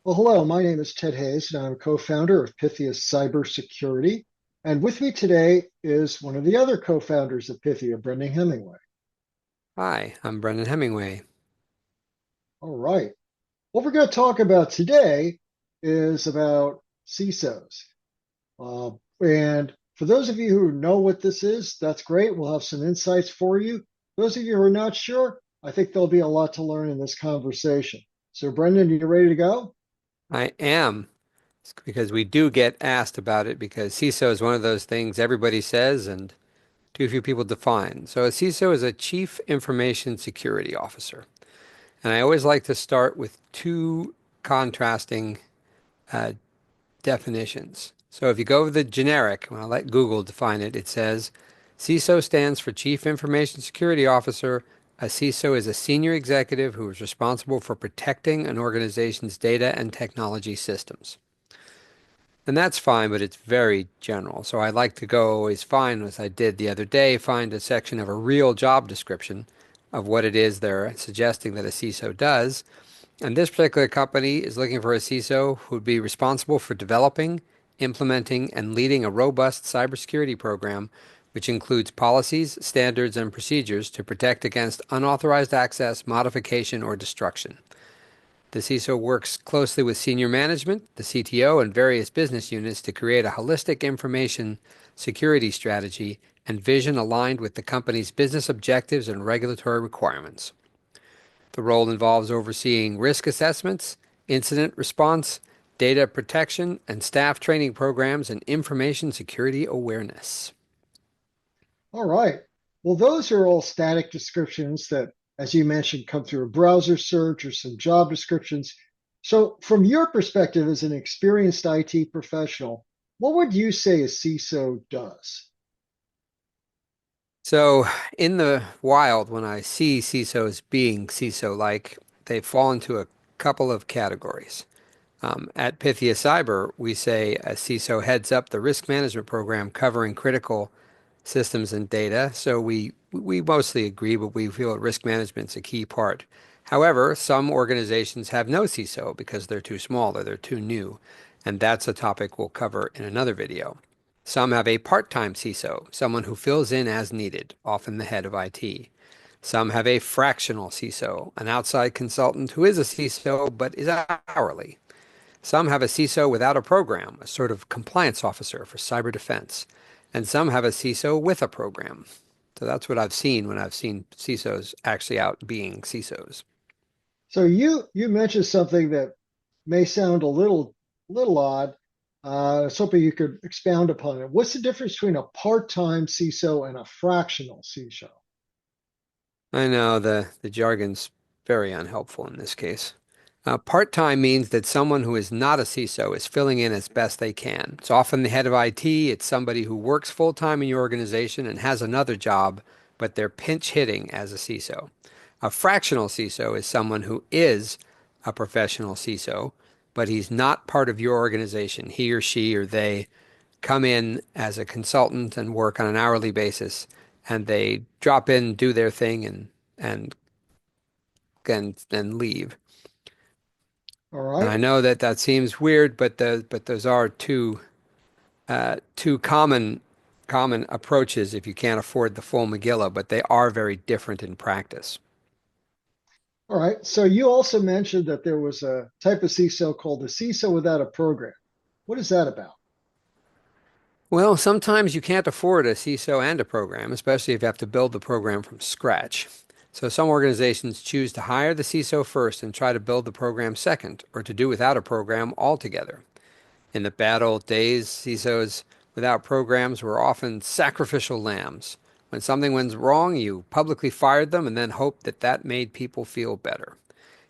Well, hello, my name is Ted Hayes, and I'm co-founder of Pythia Cybersecurity. And with me today is one of the other co-founders of Pythia, Brendan Hemingway. Hi, I'm Brendan Hemingway. All right. What we're going to talk about today is about CISOs. And for those of you who know what this is, that's great. We'll have some insights for you. Those of you who are not sure, I think there'll be a lot to learn in this conversation. So, Brendan, you ready to go? I am, because we do get asked about it because CISO is one of those things everybody says and too few people define. So a CISO is a Chief Information Security Officer. And I always like to start with two contrasting uh, definitions. So if you go with the generic, when I let Google define it, it says CISO stands for Chief Information Security Officer. A CISO is a senior executive who is responsible for protecting an organization's data and technology systems. And that's fine, but it's very general. So I like to go always find, as I did the other day, find a section of a real job description of what it is they're suggesting that a CISO does. And this particular company is looking for a CISO who would be responsible for developing, implementing, and leading a robust cybersecurity program, which includes policies, standards, and procedures to protect against unauthorized access, modification, or destruction. The CISO works closely with senior management, the CTO, and various business units to create a holistic information security strategy and vision aligned with the company's business objectives and regulatory requirements. The role involves overseeing risk assessments, incident response, data protection, and staff training programs and information security awareness. All right. Well, those are all static descriptions that, as you mentioned, come through a browser search or some job descriptions. So, from your perspective as an experienced IT professional, what would you say a CISO does? So, in the wild, when I see CISOs being CISO-like, they fall into a couple of categories. At Pythia Cyber, we say a CISO heads up the risk management program covering critical systems and data. So we mostly agree, but we feel that risk management's a key part. However, some organizations have no CISO because they're too small or they're too new, and that's a topic we'll cover in another video. Some have a part-time CISO, someone who fills in as needed, often the head of IT. Some have a fractional CISO, an outside consultant who is a CISO but is hourly. Some have a CISO without a program, a sort of compliance officer for cyber defense. And some have a CISO with a program. So that's what I've seen when I've seen CISOs actually out being CISOs. So, you mentioned something that may sound a little odd. I was hoping you could expound upon it. What's the difference between a part-time CISO and a fractional CISO? I know the jargon's very unhelpful in this case. Part-time means that someone who is not a CISO is filling in as best they can. It's often the head of IT. It's somebody who works full-time in your organization and has another job, but they're pinch hitting as a CISO. A fractional CISO is someone who is a professional CISO, but he's not part of your organization. He or she or they come in as a consultant and work on an hourly basis, and they drop in, do their thing, and and leave. All And right. I know that that seems weird, but those are two common approaches if you can't afford the full Megillah, but they are very different in practice. All right. So, you also mentioned that there was a type of CISO called a CISO without a program. What is that about? Well, sometimes you can't afford a CISO and a program, especially if you have to build the program from scratch. So some organizations choose to hire the CISO first and try to build the program second, or to do without a program altogether. In the bad old days, CISOs without programs were often sacrificial lambs. When something went wrong, you publicly fired them and then hoped that that made people feel better.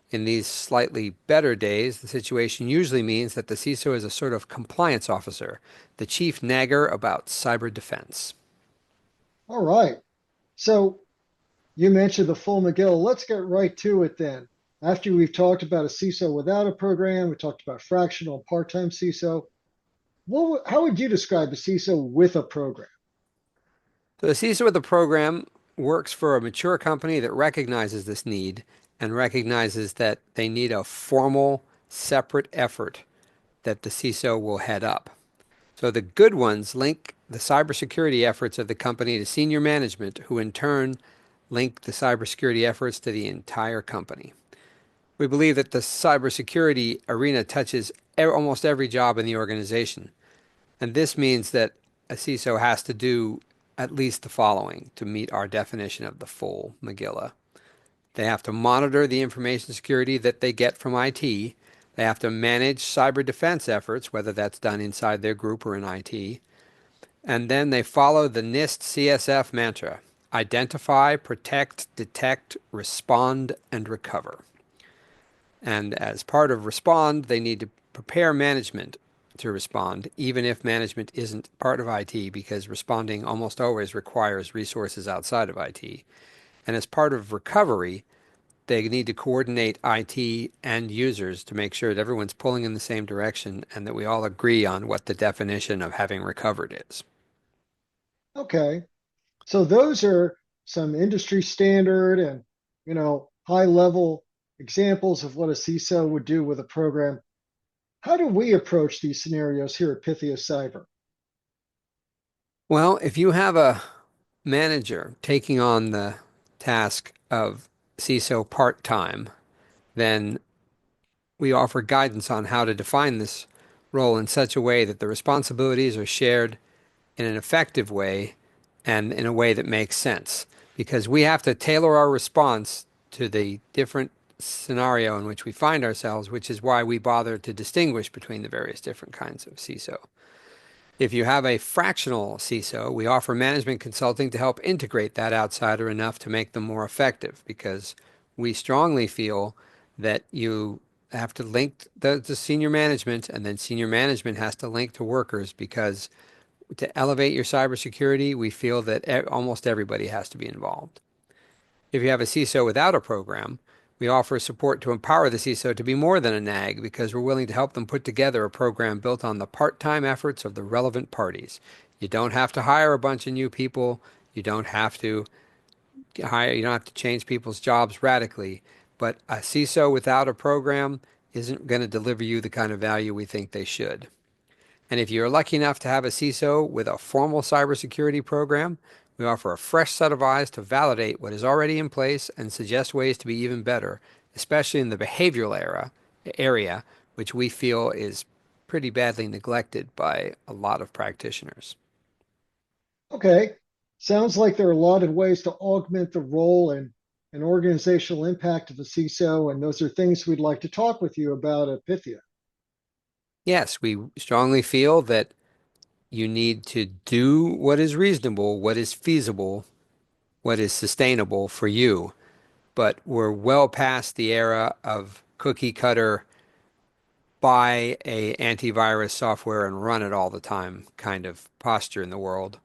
In these slightly better days, the situation usually means that the CISO is a sort of compliance officer, the chief nagger about cyber defense. All right. So, you mentioned the full McGill. Let's get right to it then. After we've talked about a CISO without a program, we talked about fractional and part-time CISO. How would you describe a CISO with a program? So the CISO of the program works for a mature company that recognizes this need and recognizes that they need a formal separate effort that the CISO will head up. So the good ones link the cybersecurity efforts of the company to senior management, who in turn link the cybersecurity efforts to the entire company. We believe that the cybersecurity arena touches almost every job in the organization. And this means that a CISO has to do at least the following to meet our definition of the full Megillah. They have to monitor the information security that they get from IT. They have to manage cyber defense efforts, whether that's done inside their group or in IT. And then they follow the NIST CSF mantra: identify, protect, detect, respond, and recover. And as part of respond, they need to prepare management to respond, even if management isn't part of IT, because responding almost always requires resources outside of IT. And as part of recovery, they need to coordinate IT and users to make sure that everyone's pulling in the same direction and that we all agree on what the definition of having recovered is. Okay. So those are some industry standard and, high level examples of what a CISO would do with a program. How do we approach these scenarios here at Pythia Cyber? Well, if you have a manager taking on the task of CISO part-time, then we offer guidance on how to define this role in such a way that the responsibilities are shared in an effective way and in a way that makes sense. Because we have to tailor our response to the different scenario in which we find ourselves, which is why we bother to distinguish between the various different kinds of CISO. If you have a fractional CISO, we offer management consulting to help integrate that outsider enough to make them more effective because we strongly feel that you have to link the senior management and then senior management has to link to workers because to elevate your cybersecurity, we feel that almost everybody has to be involved. If you have a CISO without a program, we offer support to empower the CISO to be more than a nag because we're willing to help them put together a program built on the part-time efforts of the relevant parties. You don't have to hire a bunch of new people. You don't have to you don't have to change people's jobs radically. But a CISO without a program isn't going to deliver you the kind of value we think they should. And if you're lucky enough to have a CISO with a formal cybersecurity program, we offer a fresh set of eyes to validate what is already in place and suggest ways to be even better, especially in the behavioral area, which we feel is pretty badly neglected by a lot of practitioners. Okay. Sounds like there are a lot of ways to augment the role and organizational impact of the CISO, and those are things we'd like to talk with you about at Pythia. Yes, we strongly feel that you need to do what is reasonable, what is feasible, what is sustainable for you. But we're well past the era of cookie cutter, buy a antivirus software and run it all the time kind of posture in the world.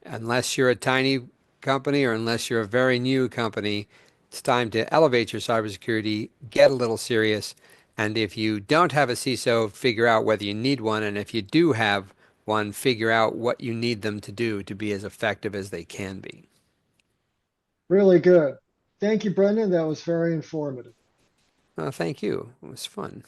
Unless you're a tiny company or unless you're a very new company, it's time to elevate your cybersecurity, get a little serious. And if you don't have a CISO, figure out whether you need one. And if you do have one, figure out what you need them to do to be as effective as they can be. Really good. Thank you, Brendan. That was very informative. Thank you. It was fun.